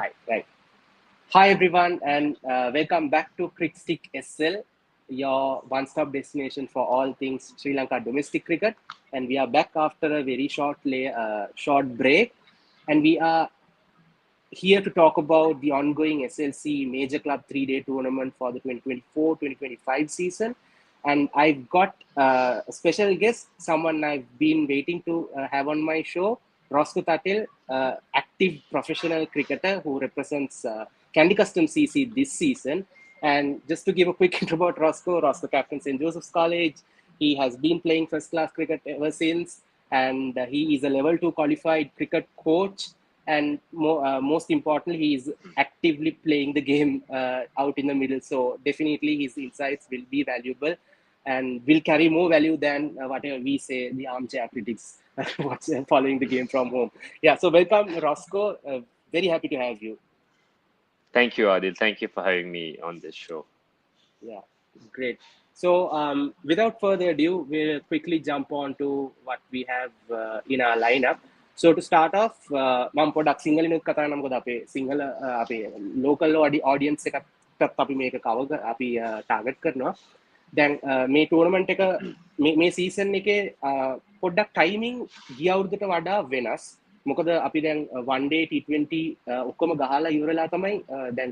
Hi, right. Hi, everyone, and welcome back to CricStic SL, your one-stop destination for all things Sri Lanka domestic cricket. And we are back after a very short break, and we are here to talk about the ongoing SLC Major Club 3-day tournament for the 2024-2025 season. And I've got a special guest, someone I've been waiting to have on my show, Roscoe Thattil, active professional cricketer who represents Candy Custom CC this season. And just to give a quick intro about Roscoe captain St. Joseph's College. He has been playing first class cricket ever since, and he is a level 2 qualified cricket coach. And most importantly, he is actively playing the game out in the middle. So definitely his insights will be valuable and will carry more value than whatever we say, the armchair critics following the game from home. Yeah, so welcome, Roscoe. Very happy to have you. Thank you, Aadhil. Thank you for having me on this show. Yeah, great. So without further ado, we'll quickly jump on to what we have in our lineup. So to start off, මම පොඩක් සිංහලෙනුත් කතා කරනවා මොකද අපේ සිංහල අපේ local audience එකත් අපි මේක cover අපි target කරනවා. දැන් මේ tournament එක මේ season එකේ පොඩ්ඩක් timing ගිය අවුරුද්දට වඩා වෙනස්. මොකද අපි දැන් one day T20 ඔක්කොම ගහලා ඉවරලා තමයි දැන්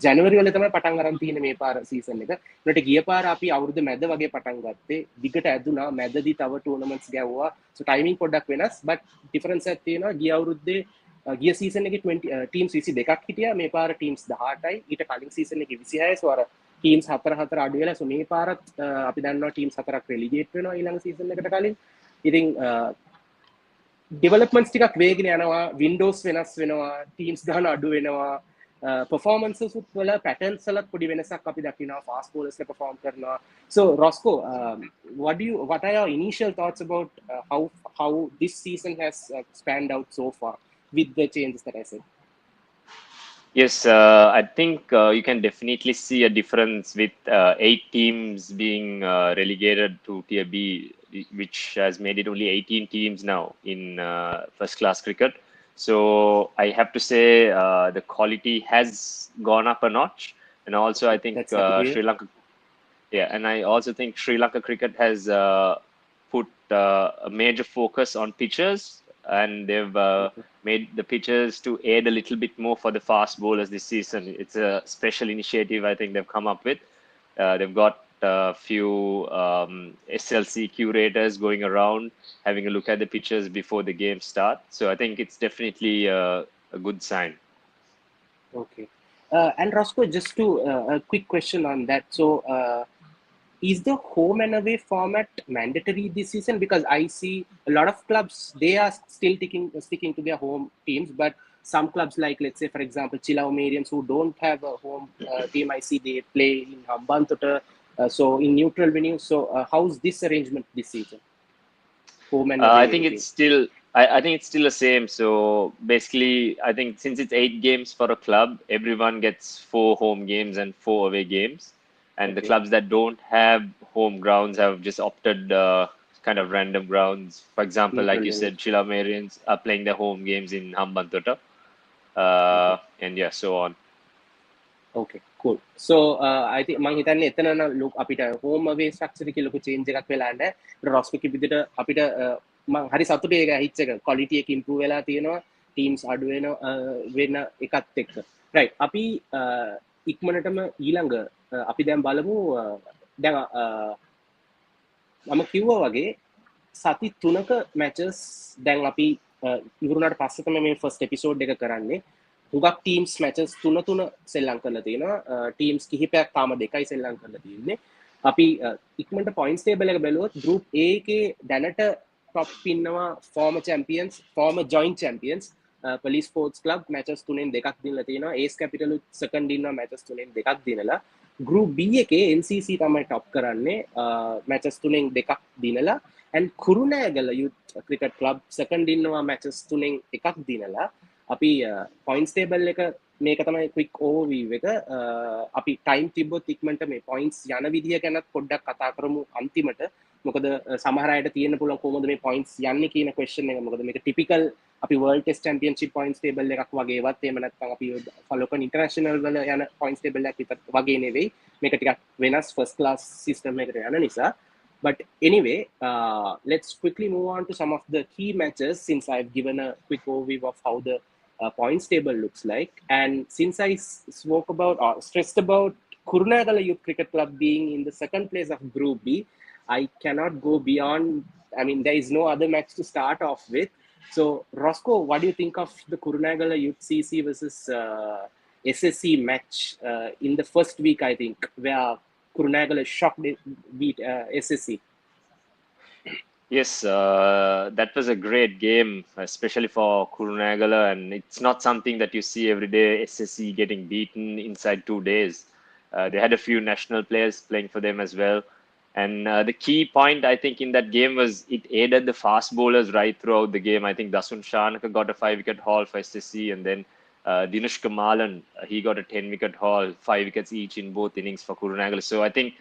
ජනවරි වල තමයි පටන් අරන් තියෙන්නේ මේ පාර සීසන් එක. ඒකට ගිය පාර අපි අවුරුදු මැද වගේ පටන් ගත්තේ. දිගට ඇදුනා මැදදී තව ටූර්නමන්ට්ස් ගැව්වා. So timing පොඩ්ඩක් වෙනස් but difference එකක් තියෙනවා. ගිය අවුරුද්දේ ගිය සීසන් එකේ 20 teams 22ක් හිටියා. මේ පාර teams 18යි. ඊට කලින් සීසන් එකේ 26යි. So අර teams 4 අඩු වෙලා. So මේ පාරත් අපි දන්නවා teams 4ක් relegate වෙනවා ඊළඟ සීසන් එකට කලින්. ඉතින් developments ටිකක් වේගින යනවා. windows වෙනස් වෙනවා. teams ගන්න අඩු වෙනවා. performances වල patterns වලත් පොඩි වෙනසක් අපි දකිනවා fast bowlers ලා perform කරනවා. So Roscoe, what are your initial thoughts about how this season has spanned out so far with the changes that I said? Yes, I think you can definitely see a difference with 8 teams being relegated to Tier B, which has made it only 18 teams now in first class cricket. So I have to say the quality has gone up a notch, and also I think Sri Lanka. Yeah, and I also think Sri Lanka cricket has put a major focus on pitches, and they've made the pitches to aid a little bit more for the fast bowlers this season. It's a special initiative I think they've come up with. They've got a few SLC curators going around having a look at the pitches before the game starts. So I think it's definitely a good sign. Okay. And Roscoe, just to a quick question on that. So is the home and away format mandatory this season? Because I see a lot of clubs, they are still sticking to their home teams, but some clubs like, let's say, for example, Chilau Marians, who don't have a home team, I see they play in Hambantota, so in neutral venues. So how's this arrangement this season? Home and away. I think it's still. I think it's still the same. So basically, I think since it's 8 games for a club, everyone gets 4 home games and 4 away games. And the clubs that don't have home grounds have just opted kind of random grounds. For example, like you said, Chilau Marians are playing their home games in Hambantota. And yeah, so on. Okay, cool. So I think මම හිතන්නේ එතන ලොකු අපිට home away structure එකේ ලොකු change එකක් වෙලා නැහැ. රොස්කෝ කිව්ව විදිහට අපිට මම හරි සතුටුයි ඒක හිට් එක quality එක improve වෙලා තියෙනවා. teams අඩු වෙන එකත් එක්ක. right. අපි ඉක්මනටම ඊළඟ අපි දැන් බලමු දැන් මම කිව්වා වගේ සති 3ක matches දැන් අපි ඉවරුණාට පස්සේ තමයි මේ first episode එක කරන්නේ. හුඟක් teams matches 3 සෙල්ලම් කරලා තියෙනවා. teams කිහිපයක් තාම 2යි සෙල්ලම් කරලා තියෙන්නේ. අපි ඉක්මනට points table එක බැලුවොත් group A එකේ දැනට top ඉන්නවා former joint champions police sports club matches 3න් 2ක් දිනලා තියෙනවා. Ace Capital second ඉන්නවා matches 3න් 2ක් දිනලා. group B එකේ NCC තමයි top කරන්නේ matches 3න් 2ක් දිනලා. and Kurunegala youth cricket club second ඉන්නවා matches 3න් 2ක් දිනලා. අපි points table එක මේක තමයි quick overview එක. අපි time තිබ්බොත් ඉක්මනට මේ points යන විදිය ගැනත් පොඩ්ඩක් කතා කරමු අන්තිමට. මොකද සමහර අයට තියෙන්න පුළුවන් කොහොමද මේ points යන්නේ කියන question එක. මොකද මේක typical අපි world test championship points table එකක් වගේවත් එහෙම නැත්නම් අපි follow කරන international වල යන points table එකක් විතර වගේ නෙවෙයි. මේක ටිකක් වෙනස් first class system එකකට යන නිසා. But anyway, let's quickly move on to some of the key matches since I've given a quick overview of how the points table looks like. And since I spoke about or stressed about Kurunegala Youth Cricket Club being in the second place of Group B, I cannot go beyond. I mean, there is no other match to start off with. So, Roscoe, what do you think of the Kurunegala Youth CC versus SSC match in the first week, I think, where Kurunegala shocked beat SSC? Yes, that was a great game, especially for Kurunegala, and it's not something that you see every day. SSC getting beaten inside 2 days. They had a few national players playing for them as well. And the key point, I think, in that game was it aided the fast bowlers right throughout the game. I think Dasun Shanaka got a 5-wicket haul for SSC, and then Dinesh Kamalan, he got a 10-wicket haul, 5 wickets each in both innings for Kurunegala. So I think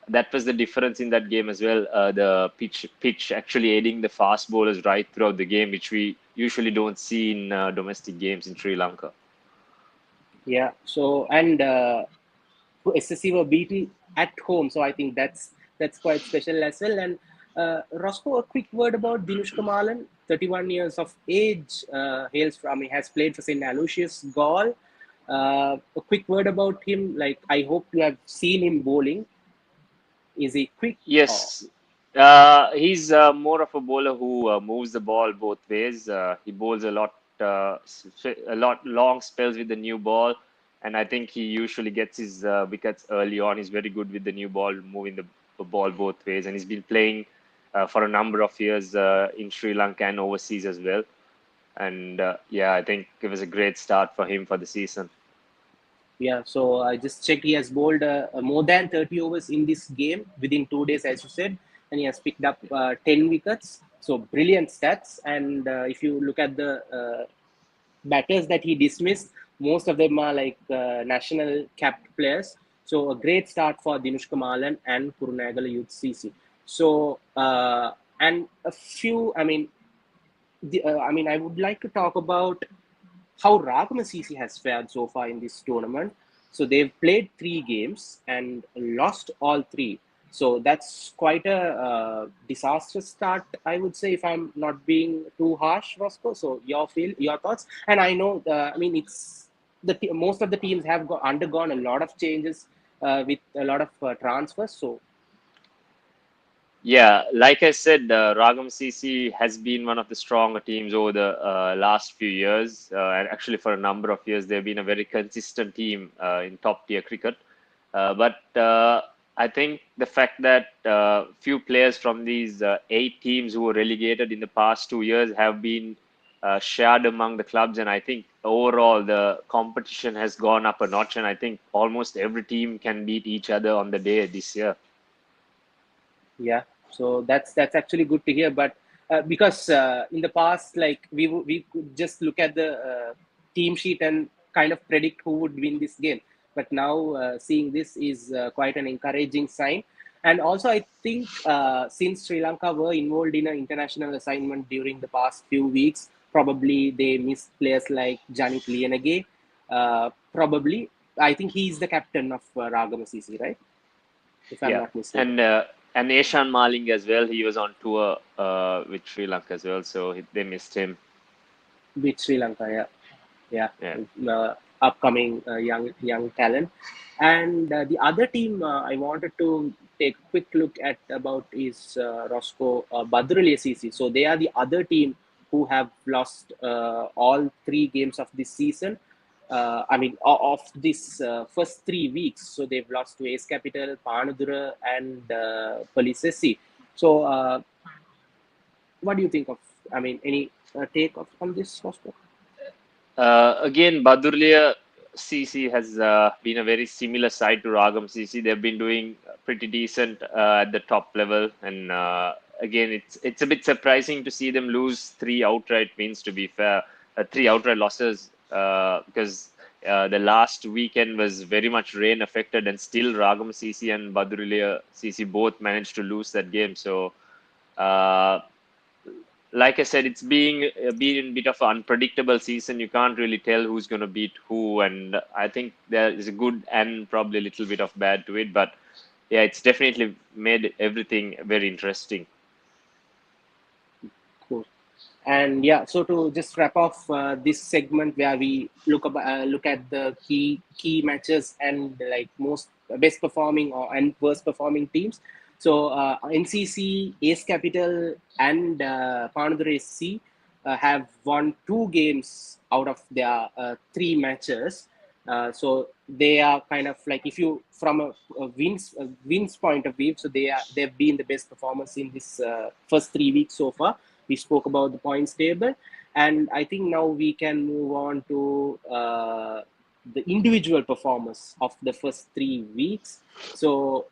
that was the difference in that game as well. The pitch actually aiding the fast bowlers right throughout the game, which we usually don't see in domestic games in Sri Lanka. Yeah. So and SSC were beaten at home, so I think that's quite special as well. And Roscoe, a quick word about Dinesh Kamalan, 31 years of age, hails from, he has played for St. Aloysius Gaul. A quick word about him, like I hope you have seen him bowling. Is he quick? Yes, he's more of a bowler who moves the ball both ways. He bowls a lot long spells with the new ball, and I think he usually gets his wickets early on. He's very good with the new ball, moving the ball both ways, and he's been playing for a number of years in Sri Lanka and overseas as well. And yeah, I think it was a great start for him for the season. Yeah, so I just checked. He has bowled more than 30 overs in this game within 2 days, as you said, and he has picked up 10 wickets. So brilliant stats. And if you look at the batters that he dismissed, most of them are like national capped players. So a great start for Dinesh Kamalan and Kurunegala Youth CC. So and a few, I would like to talk about how Ragama CC has fared so far in this tournament. So they've played 3 games and lost all 3. So that's quite a disastrous start, I would say, if I'm not being too harsh, Roscoe. So your thoughts? And I know, it's most of the teams have undergone a lot of changes with a lot of transfers. So yeah, like I said, Ragam CC has been one of the stronger teams over the last few years. And actually, for a number of years, they've been a very consistent team in top tier cricket. But I think the fact that few players from these 8 teams who were relegated in the past 2 years have been shared among the clubs. And I think overall, the competition has gone up a notch. And I think almost every team can beat each other on the day this year. Yeah, so that's actually good to hear. But because in the past, like we could just look at the team sheet and kind of predict who would win this game. But now seeing this is quite an encouraging sign. And also, I think since Sri Lanka were involved in an international assignment during the past few weeks, probably they missed players like Janit Lianage. Probably, I think he's the captain of Ragama CC, right? If I'm not mistaken. And Eshan Maling as well. He was on tour with Sri Lanka as well, so they missed him. With Sri Lanka, yeah. Upcoming young talent. And the other team I wanted to take a quick look at about is Roscoe Badruli CC. So they are the other team who have lost all 3 games of this season. Of this first 3 weeks. So they've lost to Ace Capital, Panadura, and Polisesi. So what do you think of? Any take on this, Roscoe? Again, Badurlia CC has been a very similar side to Ragam CC. They've been doing pretty decent at the top level, and again, it's a bit surprising to see them lose 3 outright wins. To be fair, 3 outright losses because the last weekend was very much rain affected, and still Ragam CC and Baduriliya CC both managed to lose that game. So, like I said, it's been a bit of an unpredictable season. You can't really tell who's going to beat who, and I think there is a good and probably a little bit of bad to it. But yeah, it's definitely made everything very interesting. Cool. And yeah, so to just wrap off this segment where we look at the key matches and like most best performing and worst performing teams. So NCC, Ace Capital, and Panadura SC have won 2 games out of their 3 matches. So they are kind of like, if you from a wins point of view, so they've been the best performers in this first 3 weeks so far. We spoke about the points table, and I think now we can move on to the individual performance of the first 3 weeks. So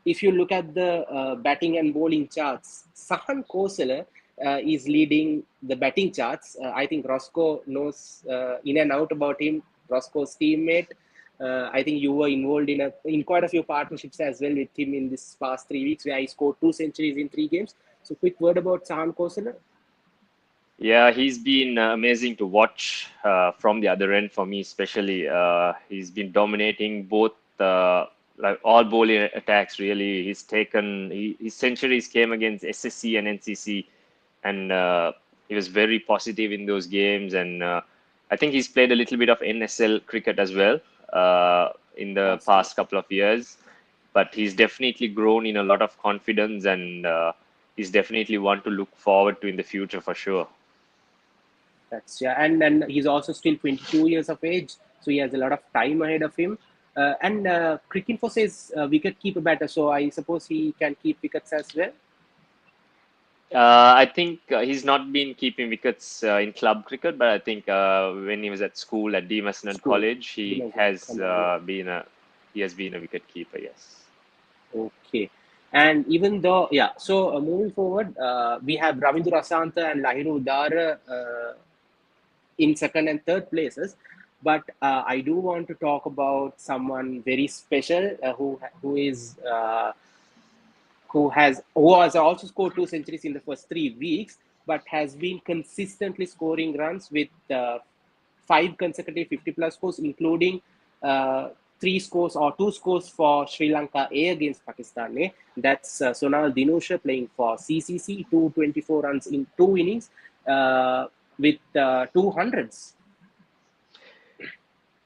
if you look at the batting and bowling charts, Sahan Kosala is leading the batting charts. I think Roscoe knows in and out about him. Roscoe's teammate. I think you were involved in quite a few partnerships as well with him in this past 3 weeks, where he scored 2 centuries in 3 games. So, quick word about Sahan Kosala. Yeah, he's been amazing to watch from the other end for me, especially. He's been dominating both like all bowling attacks. Really, his centuries came against SSC and NCC, and he was very positive in those games. And I think he's played a little bit of NSL cricket as well in the past couple of years. But he's definitely grown in a lot of confidence, and he's definitely one to look forward to in the future for sure. That's and he's also still 22 years of age, so he has a lot of time ahead of him. And Cricinfo says wicket keeper batter, so I suppose he can keep wickets as well. I think he's not been keeping wickets in club cricket, but I think when he was at school at Demasnet College, he has been a wicket keeper. Yes. Okay. And even though, yeah, so moving forward, we have Ravindu Rasantha and Lahiru Dara in second and third places. But I do want to talk about someone very special who has also scored 2 centuries in the first 3 weeks, but has been consistently scoring runs with 5 consecutive 50+ scores, including 3 scores or 2 scores for Sri Lanka A against Pakistan A. That's Sonal Dinusha playing for CCC, 224 runs in 2 innings with 200s.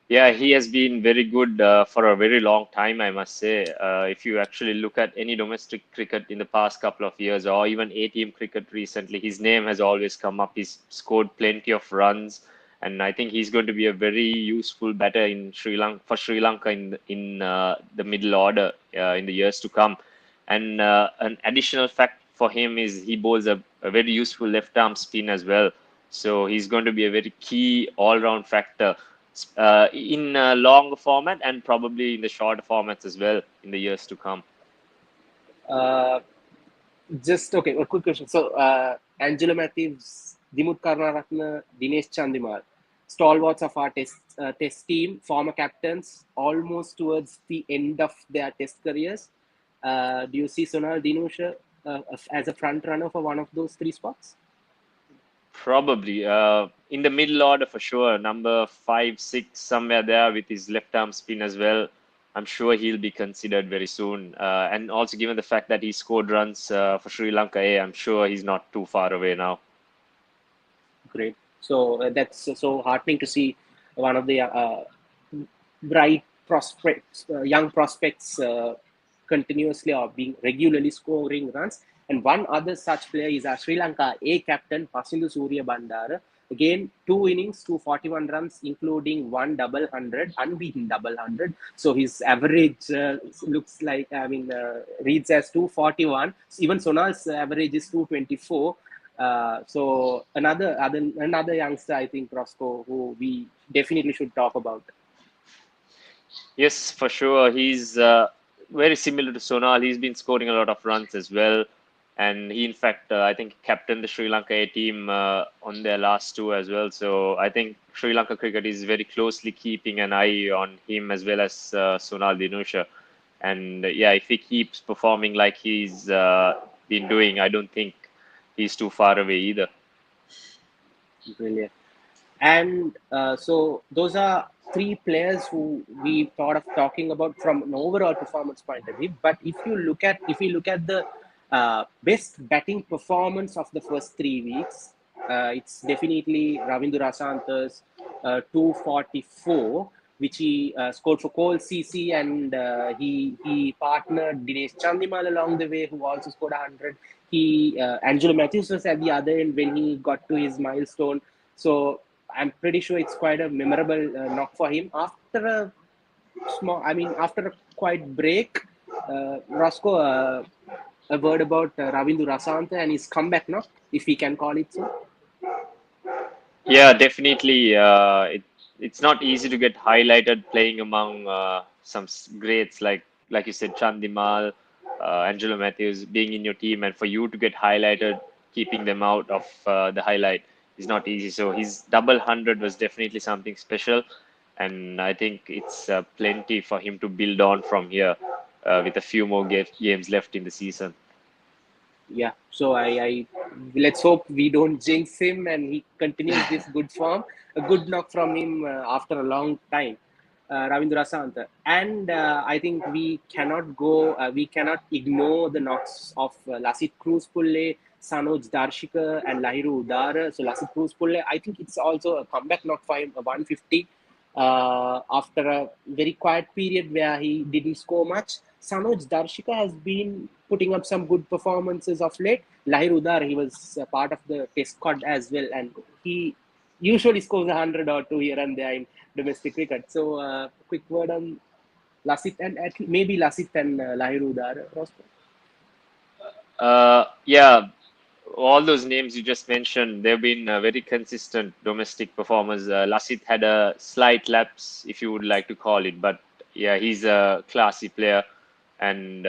Yeah, he has been very good for a very long time, I must say. If you actually look at any domestic cricket in the past couple of years, or even A-team cricket recently, his name has always come up. He's scored plenty of runs, and I think he's going to be a very useful batter in Sri Lanka in the middle order in the years to come. And an additional fact for him is he bowls a very useful left-arm spin as well. So he's going to be a very key all-round factor in a longer format and probably in the shorter formats as well in the years to come. Just okay, a quick question. So Angelo Matthews, Dimut Karnaratne, Dinesh Chandimal, stalwarts of our test team, former captains, almost towards the end of their test careers. Do you see Sonal Dinusha as a front runner for one of those 3 spots? Probably in the middle order for sure, number 5, 6, somewhere there with his left arm spin as well. I'm sure he'll be considered very soon. And also given the fact that he scored runs for Sri Lanka A, I'm sure he's not too far away now. Great. So that's so heartening to see one of the bright prospects, young prospects continuously or being regularly scoring runs. And one other such player is our Sri Lanka A captain, Pasindu Surya Bandara. Again, 2 innings, 241 runs, including 1 double hundred, unbeaten double hundred. So his average looks like, reads as 241. Even Sonal's average is 224. So another youngster, I think, Roscoe, who we definitely should talk about. Yes, for sure. He's very similar to Sonal. He's been scoring a lot of runs as well. And he, in fact, I think captained the Sri Lanka A team on their last tour as well. So I think Sri Lanka cricket is very closely keeping an eye on him as well as Sunal Dinusha. And yeah, if he keeps performing like he's been doing, I don't think he's too far away either. Brilliant. And so those are three players who we thought of talking about from an overall performance point of view. But if we look at the best batting performance of the first 3 weeks, it's definitely Ravindu Rasantha's 244, which he scored for Cole CC, and he partnered Dinesh Chandimal along the way, who also scored 100. Angelo Matthews was at the other end when he got to his milestone. So I'm pretty sure it's quite a memorable knock for him after after a quiet break. Roscoe, a word about Ravindu Rasantha and his comeback knock, if we can call it so. Yeah, definitely. It's not easy to get highlighted playing among some greats like you said, Chandimal, Angelo Matthews being in your team, and for you to get highlighted, keeping them out of the highlight is not easy. So his double hundred was definitely something special, and I think it's plenty for him to build on from here with a few more games left in the season. Yeah, so I let's hope we don't jinx him and he continues this good form. A good knock from him after a long time, Ravindu Rasantha. And I think we cannot ignore the knocks of Lasit Cruz-Pulle, Sanoj Darshika, and Lahiru Udara. So Lasit Cruz-Pulle, I think it's also a comeback knock for him, a 150. After a very quiet period where he didn't score much. Sanoj Darshika has been putting up some good performances of late. Lahir Udar, he was a part of the test squad as well, and he usually scores 100 or two here and there in domestic cricket. So, quick word on Lasit and maybe Lasit and Lahir Udar, Roscoe. Yeah, all those names you just mentioned, they've been very consistent domestic performers. Lasit had a slight lapse, if you would like to call it, but yeah, he's a classy player, and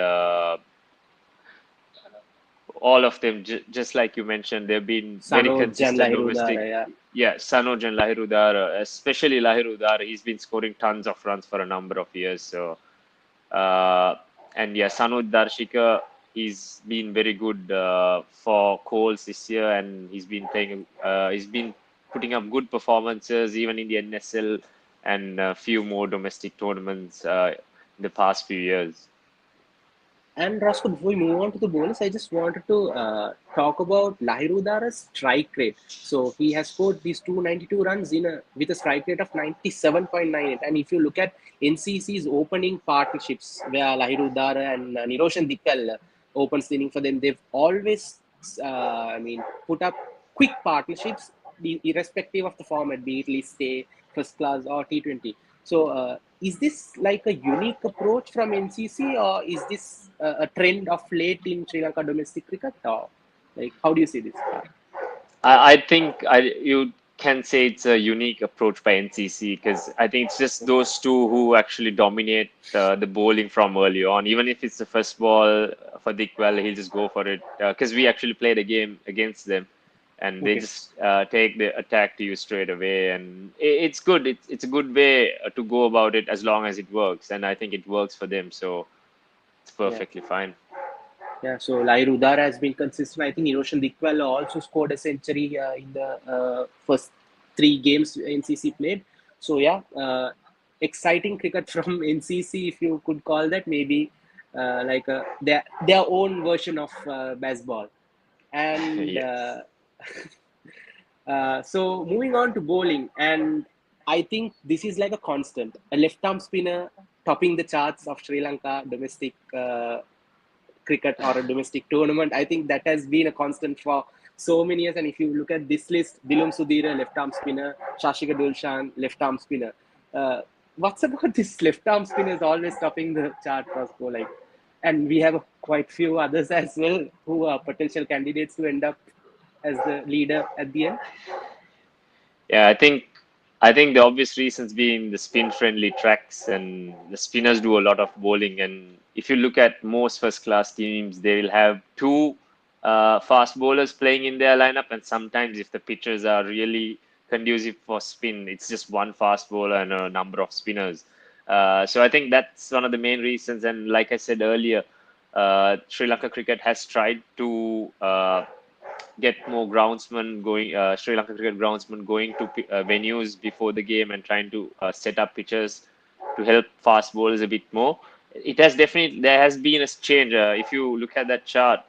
all of them, just like you mentioned, they've been very Sanoj and consistent Lahir domestic. Udar, yeah. Yeah, Sanoj and Lahirudar, especially Lahirudar, he's been scoring tons of runs for a number of years. So, uh, and yeah, Sanoj Darshika, he's been very good for Coles this year, and he's been putting up good performances even in the NSL and a few more domestic tournaments in the past few years. And Roscoe, before we move on to the bonus, I just wanted to talk about Lahirudara's strike rate. So he has scored these 292 runs with a strike rate of 97.98. And if you look at NCC's opening partnerships, where Lahirudara and Niroshan Dittal opens the inning for them, they've always, put up quick partnerships, irrespective of the format, be it list A, first class, or T20. So, is this like a unique approach from NCC, or is this a trend of late in Sri Lanka domestic cricket, or like how do you see this? I think you can say it's a unique approach by NCC because I think it's just those two who actually dominate the bowling from early on. Even if it's the first ball for Dickwell, he'll just go for it because we actually played a game against them, and they Okay, just take the attack to you straight away. And it's good. It's a good way to go about it as long as it works, and I think it works for them. So it's yeah, perfectly fine. yeah. So Lahir Udar has been consistent. I think Niroshan Dickwell also scored a century in the first 3 games NCC played. So yeah, exciting cricket from NCC, if you could call that, maybe like their own version of baseball. And Yes. so moving on to bowling, and I think this is like a constant. A left arm spinner topping the charts of Sri Lanka domestic cricket or a domestic tournament. I think that has been a constant for so many years. And if you look at this list, Dilum Sudeera, left arm spinner, Shashika Dulshan, left arm spinner. Uh, what's about this left arm spinners always topping the chart, Roscoe? Like, and we have quite few others as well who are potential candidates to end up as the leader at the end. Yeah, I think the obvious reasons being the spin friendly tracks and the spinners do a lot of bowling. And if you look at most first class teams, they will have two fast bowlers playing in their lineup, and sometimes if the pitches are really conducive for spin, it's just one fast bowler and a number of spinners. So I think that's one of the main reasons. And like I said earlier, Sri Lanka cricket has tried to get more groundsmen going, Sri Lanka cricket groundsmen going to venues before the game and trying to set up pitches to help fast bowlers a bit more. It has definitely, there has been a change. If you look at that chart,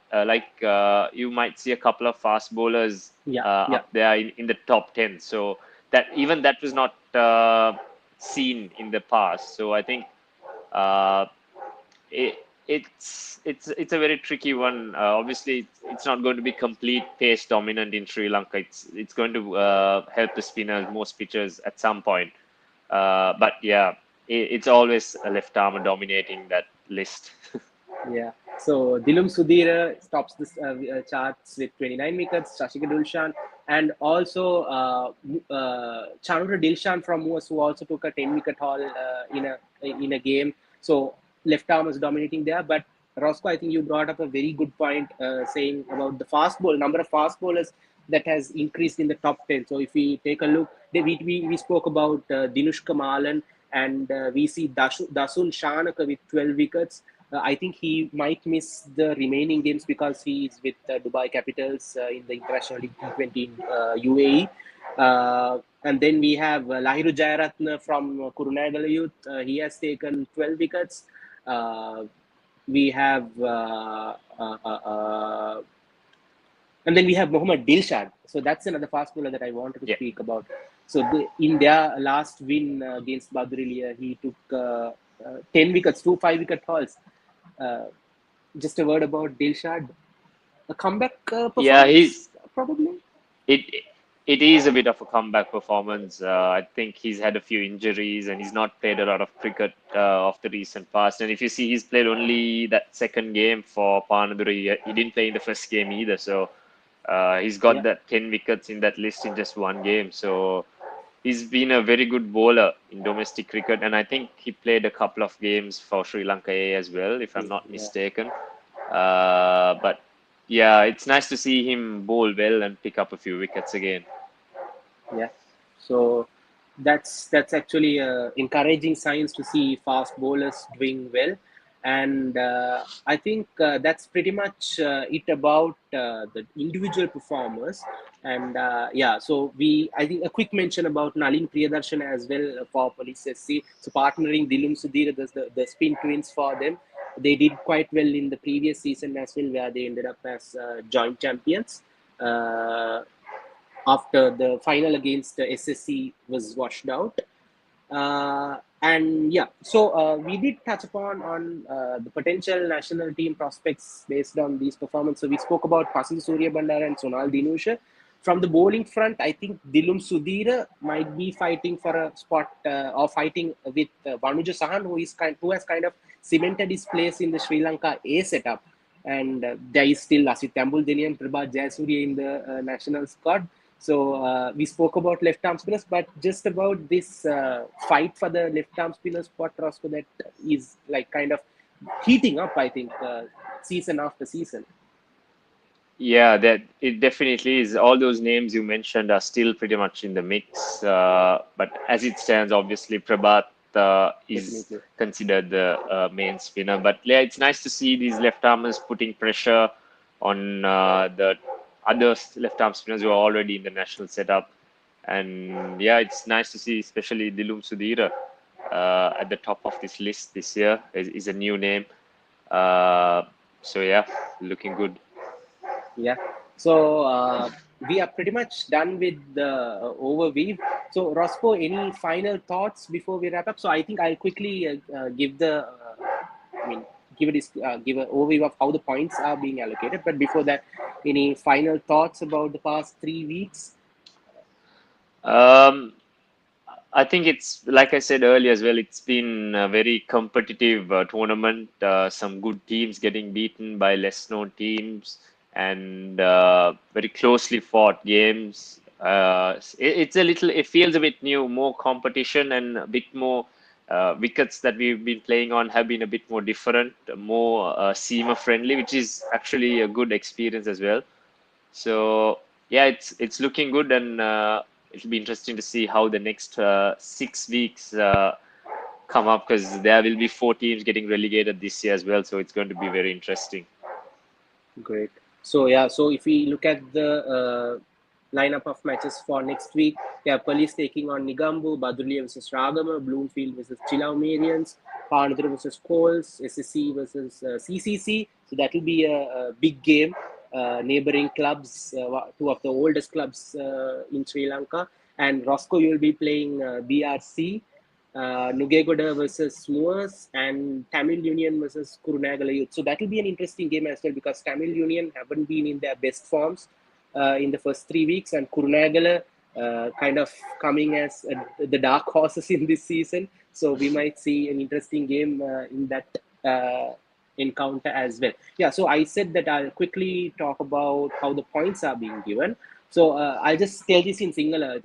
you might see a couple of fast bowlers Yeah, yeah, up there in the top 10. So that even that was not seen in the past. So I think uh, it, it's a very tricky one. Obviously, it's not going to be complete pace dominant in Sri Lanka. It's going to help the spinners, most pitchers at some point. But yeah, it's always a left armer dominating that list. yeah. So Dilum Sudeera tops this charts with 29 wickets. Shashika Dulshan and also Chanura Dilshan from Moose, who also took a 10-wicket haul in a game. So left arm was dominating there. But Roscoe, I think you brought up a very good point, saying about the number of fast bowlers that has increased in the top 10. So if we take a look, we spoke about Dinushka Malan, and we see Dasun Shanaka with 12 wickets. I think he might miss the remaining games because he is with Dubai Capitals in the International League T20 in UAE. And then we have Lahiru Jayaratne from Kurunegala Youth. He has taken 12 wickets. We have and then we have Mohammad Dilshad. So that's another fast bowler that I wanted to Yeah. speak about. So in their last win against Badurilia, he took 10 wickets, 5-wicket hauls. Just a word about Dilshad. A comeback Yeah, performance, probably. it it is a bit of a comeback performance. I think he's had a few injuries and he's not played a lot of cricket of the recent past. And if you see, he's played only that second game for Panadura. He didn't play in the first game either. So he's got Yeah, that 10 wickets in that list in just one game. So he's been a very good bowler in domestic cricket. And I think he played a couple of games for Sri Lanka A as well, if I'm not yeah, mistaken. But yeah, it's nice to see him bowl well and pick up a few wickets again. yeah. So that's actually encouraging signs to see fast bowlers doing well. And I think that's pretty much it about the individual performers. And yeah, so I think a quick mention about Nalin Priyadarshan as well for Police SC. So partnering Dilum Sudeera, the spin twins for them. They did quite well in the previous season as well, where they ended up as joint champions. Uh, After the final against SSC was washed out. And yeah, so we did touch upon on the potential national team prospects based on these performances. So we spoke about Pasil Surya Bandara and Sonal Dinusha. From the bowling front, I think Dilum Sudeera might be fighting for a spot or fighting with Vanuja Sahan, who has kind of cemented his place in the Sri Lanka A setup. And there is still Asit Tambul and Prabhat Jayasuriya in the national squad. So we spoke about left arm spinners, but just about this fight for the left arm spinner spot, Roscoe, that is like kind of heating up, I think, season after season. Yeah, that it definitely is. All those names you mentioned are still pretty much in the mix. But as it stands, obviously, Prabhat is Definitely. considered the main spinner. But yeah, it's nice to see these left armers putting pressure on the other left arm spinners who are already in the national setup. And yeah, it's nice to see, especially Dilum Sudeera at the top of this list this year is a new name. So yeah, looking good. Yeah. So we are pretty much done with the overview. So Roscoe, any final thoughts before we wrap up? So I think I'll quickly give I mean, give an overview of how the points are being allocated. But before that, any final thoughts about the past 3 weeks? Um, I think it's like I said earlier as well. It's been a very competitive tournament. Some good teams getting beaten by less known teams, and very closely fought games. It's a little. It feels a bit new, more competition and a bit more wickets that we've been playing on have been a bit more different, more seamer friendly, which is actually a good experience as well. So yeah, it's looking good, and it'll be interesting to see how the next 6 weeks come up, because there will be 4 teams getting relegated this year as well. So it's going to be very interesting. Great. So yeah, so if we look at the lineup of matches for next week, we have Police taking on Nigambu, Badulia versus Ragama, Bloomfield versus Chilaumerians, Parnadhuru versus Coles, SSC versus CCC. So that will be a big game. Neighboring clubs, two of the oldest clubs in Sri Lanka, and Roscoe you will be playing BRC. Nugegoda versus Moors, and Tamil Union versus Kurunagala Youth. So that will be an interesting game as well, because Tamil Union haven't been in their best forms in the first 3 weeks, and Kurunagala kind of coming as the dark horses in this season. So we might see an interesting game in that encounter as well. Yeah, so I said that I'll quickly talk about how the points are being given. So I'll just tell this in Sinhala.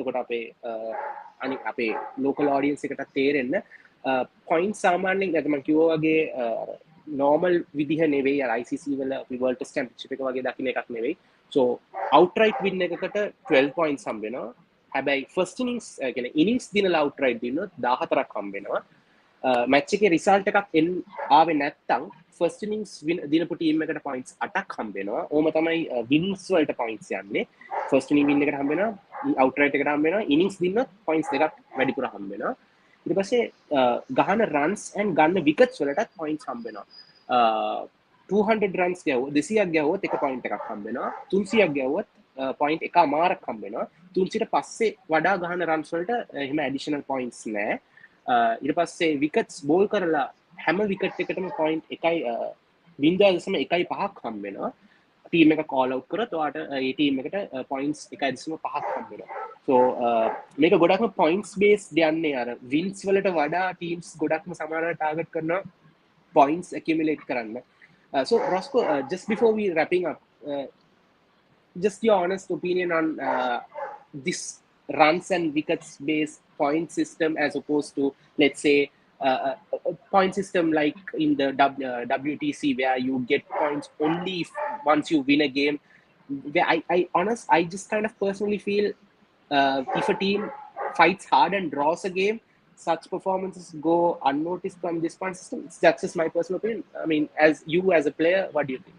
අනික අපේ local audience එකටත් තේරෙන්න point සාමාන්‍යයෙන් අද මම කිව්වා වගේ normal විදිහ නෙවෙයි අර ICC වල අපි world test championship එක වගේ දකින්න එකක් නෙවෙයි. So outright win එකකට 12 points හම්බ වෙනවා. හැබැයි first innings කියන්නේ innings දිනලා outright දිනුනොත් 14ක් හම්බ වෙනවා. match එකේ result එකක් ආවේ නැත්තම් first innings දිනපු team එකට points 8ක් හම්බ වෙනවා. ඕම තමයි wins වලට points යන්නේ. first inning win එකට හම්බ වෙනවා. outright එකට හම්බ වෙනවා. innings දින්නොත් points දෙකක් වැඩිපුර හම්බ වෙනවා. ඊට පස්සේ ගහන runs and ගන්න wickets වලටත් points හම්බ වෙනවා. 200 runs ගැවුවොත් 200ක් ගැවුවොත් එක point එකක් හම්බ වෙනවා. 300ක් ගැවුවොත් point එකමාරක් හම්බ වෙනවා. 300ට පස්සේ වඩා ගහන runs වලට එහෙම additional points නැහැ. ඊට පස්සේ wickets ball කරලා හැම wicket එකටම point 0.5ක් හම්බ වෙනවා. ටීම් එක කෝල් අවුට් කරොත් ඔයාට ඒ ටීම් එකට points 1.5ක් හම්බ වෙනවා. So මේක ගොඩක්ම points based යන්නේ අර wins වලට වඩා teams ගොඩක්ම සමානව target කරනවා points accumulate කරන්න. So Roscoe, just before we wrapping up, just your honest opinion on this runs and wickets based point system as opposed to, let's say, a point system like in the WTC where you get points only once you win a game. Where I just kind of personally feel if a team fights hard and draws a game, such performances go unnoticed from this point system. That's just my personal opinion. I mean, as a player, what do you think?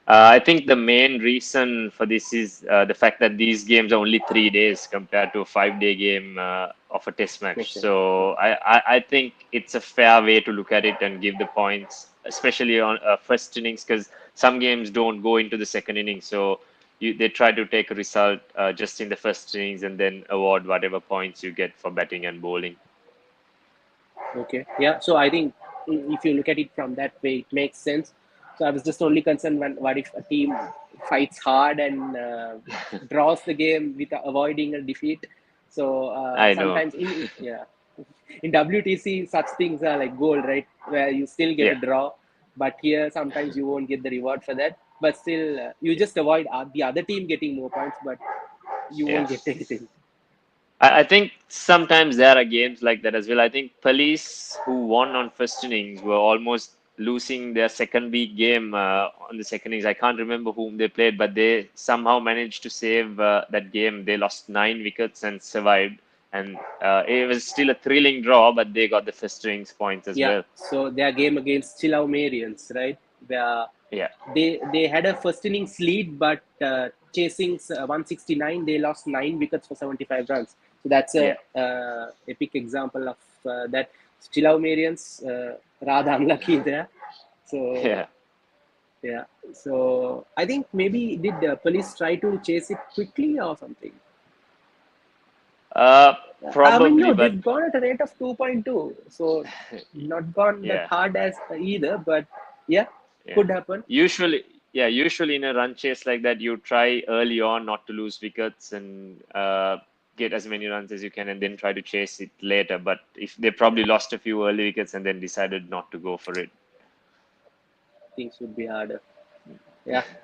I think the main reason for this is the fact that these games are only 3 days compared to a 5-day game of a test match. Okay. So I think it's a fair way to look at it and give the points, especially on first innings, because some games don't go into the second innings. So they try to take a result just in the first innings and then award whatever points you get for batting and bowling. Okay. Yeah. So I think if you look at it from that way, it makes sense. So I was just only concerned what if a team fights hard and draws the game with avoiding a defeat. So sometimes in WTC such things are like gold, right? Where you still get a draw, but here sometimes you won't get the reward for that. But still, you just avoid the other team getting more points, but you won't get anything. I think sometimes there are games like that as well. I think Police, who won on first innings, were almost losing their second week game on the second innings. I can't remember whom they played, but they somehow managed to save that game. They lost 9 wickets and survived. And it was still a thrilling draw, but they got the first innings points as well. So their game against Chilaumerians, right? Where they had a first innings lead, but chasing 169, they lost 9 wickets for 75 runs. So that's a epic example of that. Chilaumerians rather unlucky there. So so I think maybe did the Police try to chase it quickly or something? Probably, I mean, no, they've gone at a rate of 2.2, so not gone that hard as either, but could happen. Usually in a run chase like that, you try early on not to lose wickets and get as many runs as you can, and then try to chase it later. But if they probably lost a few early wickets and then decided not to go for it, things would be harder.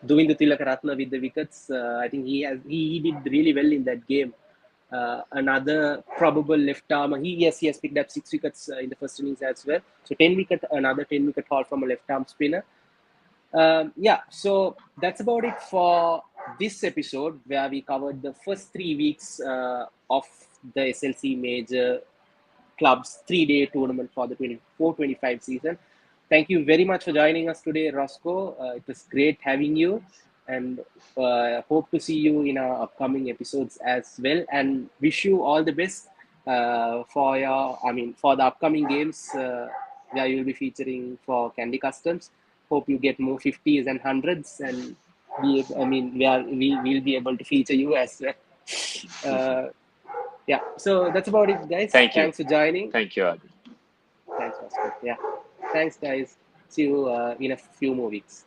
Doing the Tilakaratna with the wickets, I think he did really well in that game. Another probable left arm. He has picked up 6 wickets in the first innings as well. So 10 wicket, another 10 wicket haul from a left arm spinner. Yeah, so that's about it for this episode, where we covered the first 3 weeks of the SLC Major Club's 3-day tournament for the 24-25 season. Thank you very much for joining us today, Roscoe. It was great having you, and hope to see you in our upcoming episodes as well. And wish you all the best for the upcoming games where you'll be featuring for Candy Customs. Hope you get more 50s and 100s, and we'll be able to feature you as well. Yeah, so that's about it, guys. Thank you. Thanks for joining. Thank you, Aadhil. Thanks, Roscoe. Yeah, thanks, guys. See you in a few more weeks.